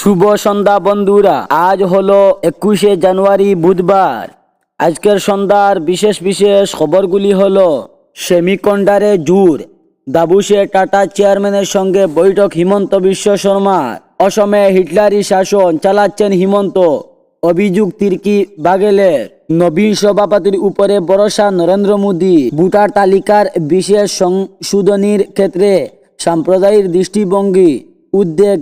শুভ সন্ধ্যা বন্ধুরা, আজ হলো 21শে জানুয়ারি বুধবার। আজকের সন্ধ্যার বিশেষ বিশেষ খবরগুলি হলো: সেমিকন্ডারে জুর, দাবুসে টাটা চেয়ারম্যানের সঙ্গে বৈঠক হিমন্ত বিশ্ব শর্মার। অসমে হিটলারি শাসন চালাচ্ছেন হিমন্ত, অভিযোগ তির্কি বাগেলের। নবীন সভাপতির উপরে ভরসা নরেন্দ্র মোদী। ভোটার তালিকার বিশেষ সংশোধনীর ক্ষেত্রে সাম্প্রদায়িক দৃষ্টিভঙ্গি উদ্বেগ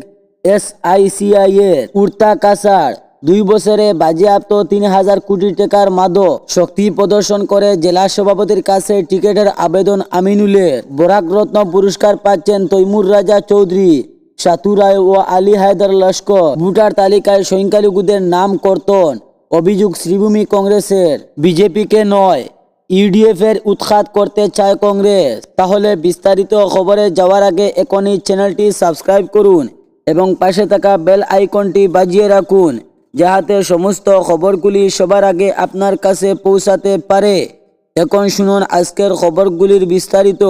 SICI এর। উর্তা কাছার 2 বছরে বাজেয়াপ্ত 3000 কোটি টাকার মাদক। শক্তি প্রদর্শন করে জেলা সভাপতির কাছে টিকেটের আবেদন আমিনুলের। বরাক রত্ন পুরস্কার পাচ্ছেন তৈমুর রাজা চৌধুরী, সাতু রায় ও আলী হায়দার লস্কর। ভোটার তালিকায় সংখ্যালঘুদের নাম কর্তন, অভিযোগ শ্রীভূমি কংগ্রেসের। বিজেপিকে নয়, UDF এর উৎখাত করতে চায় কংগ্রেস। তাহলে বিস্তারিত খবরে যাওয়ার আগে এখনই চ্যানেলটি সাবস্ক্রাইব করুন এবং পাশে থাকা বেল আইকনটি বাজিয়ে রাখুন, যাহাতে সমস্ত খবরগুলি সবার আগে আপনার কাছে পৌঁছাতে পারে। এখন শুনুন আজকের খবরগুলির বিস্তারিত।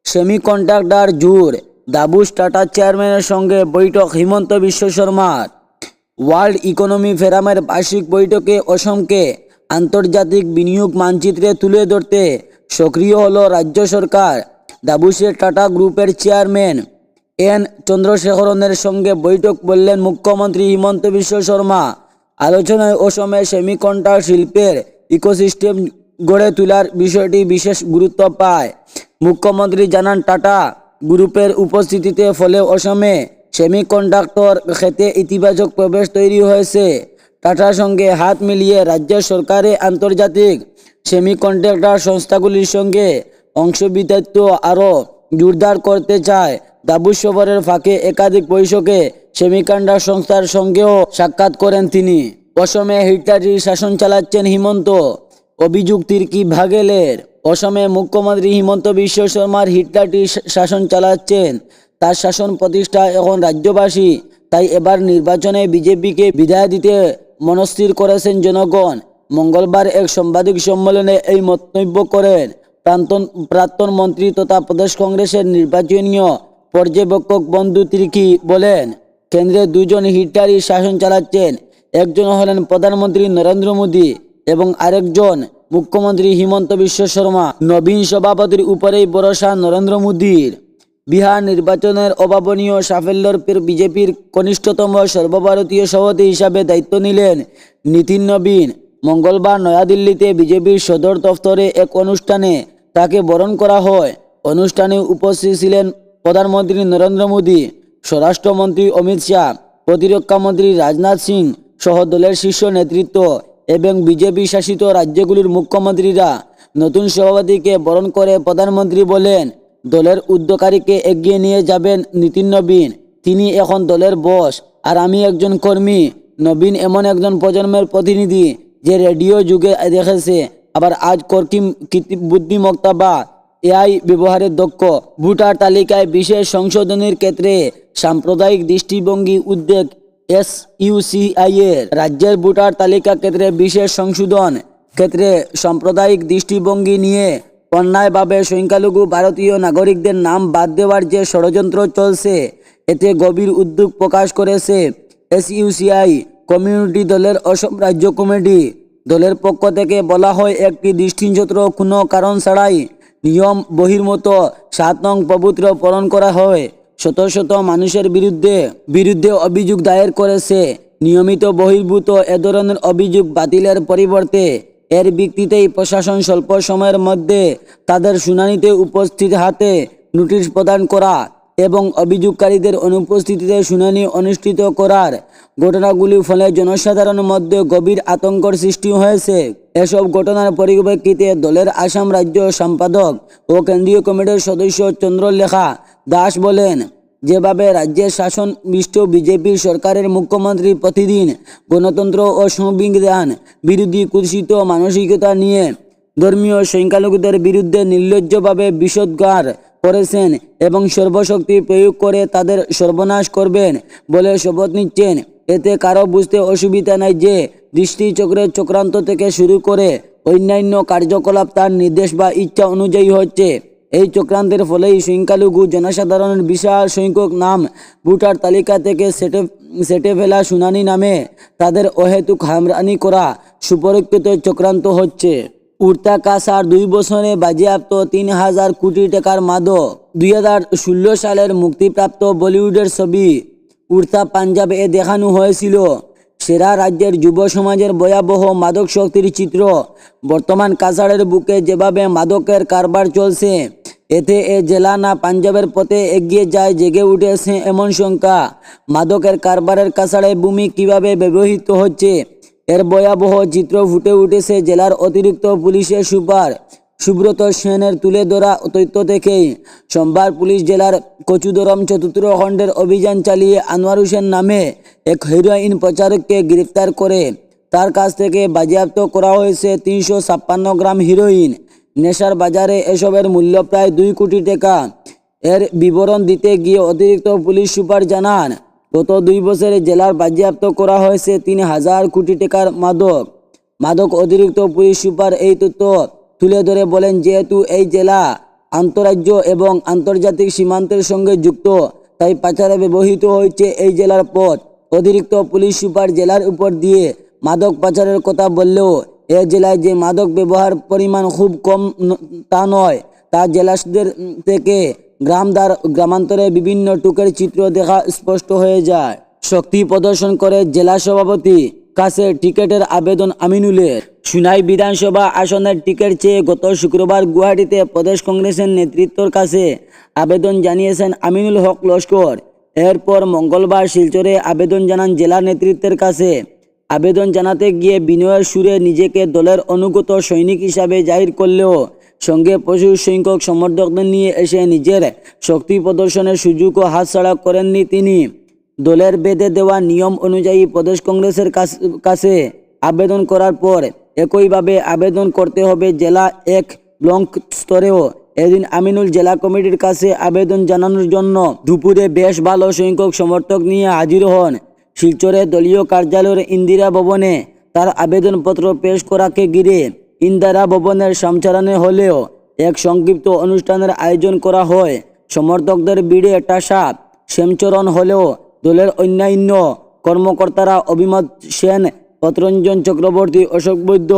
সেমিকন্ডাক্টর জুর, দাবুস টাটা চেয়ারম্যানের সঙ্গে বৈঠক হিমন্ত বিশ্ব শর্মার। ওয়ার্ল্ড ইকোনমি ফোরামের বার্ষিক বৈঠকে অসমকে আন্তর্জাতিক বিনিয়োগ মানচিত্রে তুলে ধরতে সক্রিয় হলো রাজ্য সরকার। দাবুসের টাটা গ্রুপের চেয়ারম্যান N চন্দ্রশেখরনের সঙ্গে বৈঠক বললেন মুখ্যমন্ত্রী হিমন্ত বিশ্ব শর্মা। আলোচনায় অসমে সেমিকন্ডাক্টর শিল্পের ইকোসিস্টেম গড়ে তোলার বিষয়টি বিশেষ গুরুত্ব পায়। মুখ্যমন্ত্রী জানান, টাটা গ্রুপের উপস্থিতিতে ফলে অসমে সেমিকন্ডাক্টর ক্ষেত্রে ইতিবাচক প্রবেশ তৈরি হয়েছে। টাটার সঙ্গে হাত মিলিয়ে রাজ্য সরকারে আন্তর্জাতিক সেমিকন্ডাক্টর সংস্থাগুলির সঙ্গে অংশবিদায়িত্ব আরও জোরদার করতে চায়। দাবুস সফরের ফাঁকে একাধিক বৈঠকে সেমিকন্ডাক্টর সংস্থার সঙ্গেও সাক্ষাৎ করেন তিনি। অসমে হিটলারি শাসন চালাচ্ছেন হিমন্ত, অভিযোগ তির্কি বাগেলের। অসমে মুখ্যমন্ত্রী হিমন্ত বিশ্ব শর্মার হিটলারি শাসন চালাচ্ছেন। তার শাসন প্রতিষ্ঠা এখন রাজ্যবাসী, তাই এবার নির্বাচনে বিজেপিকে বিদায় দিতে মনস্থির করেছেন জনগণ। মঙ্গলবার এক সাংবাদিক সম্মেলনে এই মন্তব্য করেন প্রাক্তন মন্ত্রী তথা প্রদেশ কংগ্রেসের নির্বাচনীয় পর্যবেক্ষক বন্ধু তির্কি। বলেন, কেন্দ্রে 2 জন হিটলারি শাসন চালাচ্ছেন, একজন হলেন প্রধানমন্ত্রী নরেন্দ্র মোদী এবং আরেকজন মুখ্যমন্ত্রী হিমন্ত বিশ্ব শর্মা। নবীন সভাপতির উপরেই ভরসা নরেন্দ্র মোদীর। বিহার নির্বাচনের অভাবনীয় সাফল্যের পর বিজেপির কনিষ্ঠতম সর্বভারতীয় সভাপতি হিসাবে দায়িত্ব নিলেন নীতিন নবীন। মঙ্গলবার নয়াদিল্লিতে বিজেপির সদর দফতরে এক অনুষ্ঠানে তাকে বরণ করা হয়। অনুষ্ঠানে উপস্থিত ছিলেন প্রধানমন্ত্রী নরেন্দ্র মোদী, স্বরাষ্ট্রমন্ত্রী অমিত শাহ, প্রতিরক্ষা মন্ত্রী রাজনাথ সিং সহ দলের শীর্ষ নেতৃত্ব এবং বিজেপি শাসিত রাজ্যগুলির মুখ্যমন্ত্রীরা। নতুন সভাপতিকে বরণ করে প্রধানমন্ত্রী বলেন, দলের উদ্যোগকারীকে এগিয়ে নিয়ে যাবেন নীতিন নবীন। তিনি এখন দলের বস আর আমি একজন কর্মী। নবীন এমন একজন প্রজন্মের প্রতিনিধি যে রেডিও যুগে দেখেছে, আবার আজ কৃত্রিম বুদ্ধিমত্তা বা AI ব্যবহারে দক্ষ। ভোটার তালিকায় বিশেষ সংশোধনীর ক্ষেত্রে সাম্প্রদায়িক দৃষ্টিভঙ্গি উদ্বেগ SUCI এর। রাজ্যের ভোটার তালিকা ক্ষেত্রে বিশেষ সংশোধন ক্ষেত্রে সাম্প্রদায়িক দৃষ্টিভঙ্গি নিয়ে অন্যায়ভাবে সংখ্যালঘু ভারতীয় নাগরিকদের নাম বাদ দেওয়ার যে ষড়যন্ত্র চলছে, এতে গভীর উদ্বেগ প্রকাশ করেছে SUCI কমিউনিটি দলের অসম রাজ্য কমিটি। দলের পক্ষ থেকে বলা হয়, একটি দৃষ্টিনক্ষত্র কোনো কারণ ছাড়াই নিয়ম বহির্ভূত 7 নং প্রপত্র পূরণ করা হয়। শত শত মানুষের বিরুদ্ধে অভিযোগ দায়ের করেছে। নিয়মিত বহির্ভূত এ ধরনের অভিযোগ বাতিলের পরিবর্তে এর ভিত্তিতেই প্রশাসন স্বল্প সময়ের মধ্যে তাদের শুনানিতে উপস্থিত হাতে নোটিশ প্রদান করা এবং অভিযোগকারীদের অনুপস্থিতিতে শুনানি অনুষ্ঠিত করার ঘটনাগুলির ফলে জনসাধারণের মধ্যে গভীর আতঙ্কের সৃষ্টি হয়েছে। এসব ঘটনার পরিপ্রেক্ষিতে দলের আসাম রাজ্য সম্পাদক ও কেন্দ্রীয় কমিটির সদস্য চন্দ্রলেখা দাস বলেন, যেভাবে রাজ্যের শাসনবিষ্ট বিজেপির সরকারের মুখ্যমন্ত্রী প্রতিদিন গণতন্ত্র ও সংবিধান বিরোধী কুৎসিত মানসিকতা নিয়ে ধর্মীয় সংখ্যালঘুদের বিরুদ্ধে নির্লজ্জভাবে বিষোদ্গার করেছেন এবং সর্বশক্তি প্রয়োগ করে তাদের সর্বনাশ করবেন বলে শপথ নিচ্ছেন, এতে কারো বুঝতে অসুবিধা নাই যে দৃষ্টিচক্রের চক্রান্ত থেকে শুরু করে অন্যান্য কার্যকলাপ তার নির্দেশ বা ইচ্ছা অনুযায়ী হচ্ছে। এই চক্রান্তের ফলেই সংখ্যালঘু জনসাধারণের বিশাল সংখ্যক নাম ভোটার তালিকা থেকে সেটে ফেলা শুনানি নামে তাদের অহেতুক হামরানি করা সুপরিকল্পিত চক্রান্ত হচ্ছে। উড়তা কাসার 2 বছরে বাজেয়াপ্ত 3,000 কোটি টাকার মাদক। 2016 সালের মুক্তিপ্রাপ্ত বলিউডের ছবি উড়তা পাঞ্জাব এ দেখানো হয়েছিল সেরা রাজ্যের যুব সমাজের ভয়াবহ মাদক শক্তির চিত্র। বর্তমান কাছাড়ের বুকে যেভাবে মাদকের কারবার চলছে, এতে এ জেলা না পাঞ্জাবের পথে এগিয়ে যায় জেগে উঠেছে এমন শঙ্কা। মাদকের কারবারের কাছাড়ে ভূমি কিভাবে ব্যবহৃত হচ্ছে, এর ভয়াবহ চিত্র ফুটে উঠেছে জেলার অতিরিক্ত পুলিশের সুপার সুব্রত সেনের তুলে ধরা তথ্য থেকেই। সোমবার পুলিশ জেলার কচুদরম চতুর্থ খণ্ডের অভিযান চালিয়ে আনোয়ার হোসেন নামে এক হেরোইন প্রচারককে গ্রেফতার করে তার কাছ থেকে বাজেয়াপ্ত করা হয়েছে 356 গ্রাম হেরোইন। নেশার বাজারে এসবের মূল্য প্রায় 2 কোটি টাকা। এর বিবরণ দিতে গিয়ে অতিরিক্ত পুলিশ সুপার জানান, গত 2 বছরে জেলার বাজেয়াপ্ত করা হয়েছে 3,000 কোটি টাকার মাদক। অতিরিক্ত পুলিশ সুপার এই তথ্য তুলে ধরে বলেন, যেহেতু এই জেলা আন্তঃরাজ্য এবং আন্তর্জাতিক সীমান্তের সঙ্গে যুক্ত, তাই পাচারে ব্যবহৃত হয়েছে এই জেলার পথ। অতিরিক্ত পুলিশ সুপার জেলার উপর দিয়ে মাদক পাচারের কথা বললেও এ জেলায় যে মাদক ব্যবহার পরিমাণ খুব কম তা নয়, তা জেলাদের থেকে গ্রামান্তরে বিভিন্ন টুকের চিত্র দেখা স্পষ্ট হয়ে যায়। শক্তি প্রদর্শন করে জেলা সভাপতি কাছে টিকেটের আবেদন আমিনুলের। সুনাই বিধানসভা আসনের টিকিট চেয়ে গত শুক্রবার গুয়াহাটিতে প্রদেশ কংগ্রেসের নেতৃত্বের কাছে আবেদন জানিয়েছেন আমিনুল হক লস্কর। এরপর মঙ্গলবার শিলচরে আবেদন জানান জেলা নেতৃত্বের কাছে। আবেদন জানাতে গিয়ে বিনয়ের সুরে নিজেকে দলের অনুগত সৈনিক হিসাবে জাহির করলেও সঙ্গে প্রচুর সংখ্যক সমর্থকদের নিয়ে এসে নিজের শক্তি প্রদর্শনের সুযোগও হাতছাড়া করেননি তিনি। দলের বেঁধে দেওয়া নিয়ম অনুযায়ী প্রদেশ কংগ্রেসের কাছে আবেদন করার পর একইভাবে আবেদন করতে হবে জেলা 1 ব্লক স্তরেও। এদিন আমিনুল জেলা কমিটির কাছে আবেদন জানানোর জন্য দুপুরে বেশ ভালো সংখ্যক সমর্থক নিয়ে হাজির হন। শিলচরের দলীয় কার্যালয়ের ইন্দিরা ভবনে তার আবেদনপত্র পেশ করাকে ঘিরে ইন্দিরা ভবনের সামচারানে হলেও এক সংক্ষিপ্ত অনুষ্ঠানের আয়োজন করা হয়। সমর্থকদের ভিড়ে টাসা শ্যামচরণ হলেও দলের অন্যান্য কর্মকর্তারা অভিমত সেন, পতরঞ্জন চক্রবর্তী, অশোক বৈদ্য,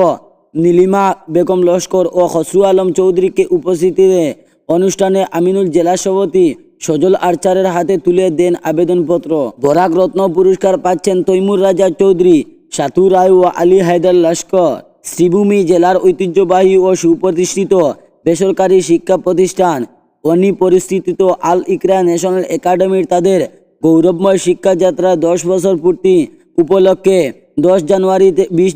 নীলিমা বেগম লস্কর ও খসরু আলম চৌধুরীকে উপস্থিতিতে অনুষ্ঠানে আমিনুল জেলা সভাপতি সজল আর্চারের হাতে তুলে দেন আবেদনপত্র। বরাক রত্ন পুরস্কার পাচ্ছেন তৈমুর রাজা চৌধুরী, সাতু রায় ও আলী হায়দার লস্কর। শ্রীভূমি জেলার ঐতিহ্যবাহী ও সুপ্রতিষ্ঠিত বেসরকারি শিক্ষা প্রতিষ্ঠান অনি পরিস্থিত আল ইকরা ন্যাশনাল একাডেমির তাদের গৌরবময় শিক্ষাযাত্রা 10 বছর পূর্তি উপলক্ষে 20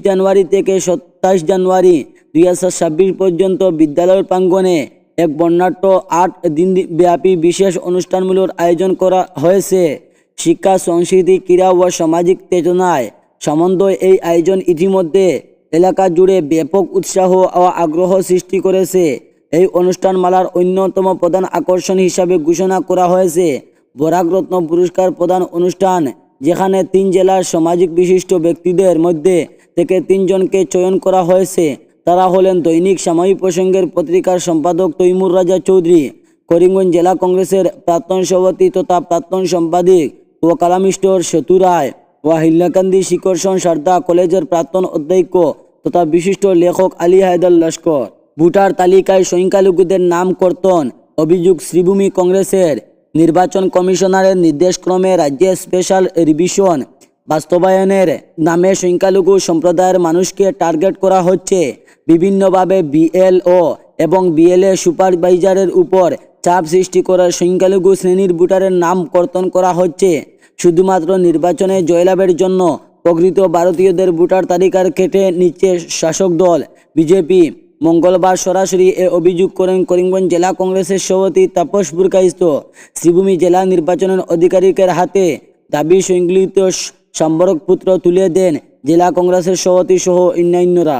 জানুয়ারি থেকে 27 জানুয়ারি 2026 পর্যন্ত বিদ্যালয়ের প্রাঙ্গণে এক বর্ণাঢ্য 8 দিন ব্যাপী বিশেষ অনুষ্ঠানমূলক আয়োজন করা হয়েছে। শিক্ষা, সংস্কৃতি, ক্রীড়া ও সামাজিক চেতনায় সমন্বয় এই আয়োজন ইতিমধ্যে এলাকা জুড়ে ব্যাপক উৎসাহ ও আগ্রহ সৃষ্টি করেছে। এই অনুষ্ঠানমালার অন্যতম প্রধান আকর্ষণ হিসাবে ঘোষণা করা হয়েছে বরাক রত্ন পুরস্কার প্রদান অনুষ্ঠান, যেখানে 3 জেলার সামাজিক বিশিষ্ট ব্যক্তিদের মধ্যে থেকে 3 জনকে চয়ন করা হয়েছে। তারা হলেন দৈনিক সাময়িক প্রসঙ্গের পত্রিকার সম্পাদক তৈমুর রাজা চৌধুরী, করিমগঞ্জ জেলা কংগ্রেসের প্রাক্তন সভাপতি তথা প্রাক্তন সম্পাদক ও কালামিস্টোর সেতু রায় ও হাইলাকান্দি শিকরসন সারদা কলেজের প্রাক্তন অধ্যক্ষ তথা বিশিষ্ট লেখক আলী হায়দার লস্কর। ভোটার তালিকায় সংখ্যালঘুদের নাম কর্তন অভিযোগ শ্রীভূমি কংগ্রেসের। নির্বাচন কমিশনারের নির্দেশক্রমে রাজ্যে স্পেশাল রিভিশন বাস্তবায়নের নামে সংখ্যালঘু সম্প্রদায়ের মানুষকে টার্গেট করা হচ্ছে। বিভিন্নভাবে বিএলও এবং বিএলএ সুপারভাইজারের উপর চাপ সৃষ্টি করে সংখ্যালঘু শ্রেণীর ভোটারের নাম কর্তন করা হচ্ছে। শুধুমাত্র নির্বাচনে জয়লাভের জন্য প্রকৃত ভারতীয়দের ভোটার তালিকার কেটে নিচ্ছে শাসক দল বিজেপি। মঙ্গলবার সরাসরি এ অভিযোগ করেন করিমগঞ্জ জেলা কংগ্রেসের সভাপতি তাপস বুরকাইস্ত। শ্রীভূমি জেলা নির্বাচনের আধিকারিকের হাতে দাবি সংশ্লিষ্ট সম্পর্কপত্র তুলে দেন জেলা কংগ্রেসের সভাপতি সহ অন্যান্যরা।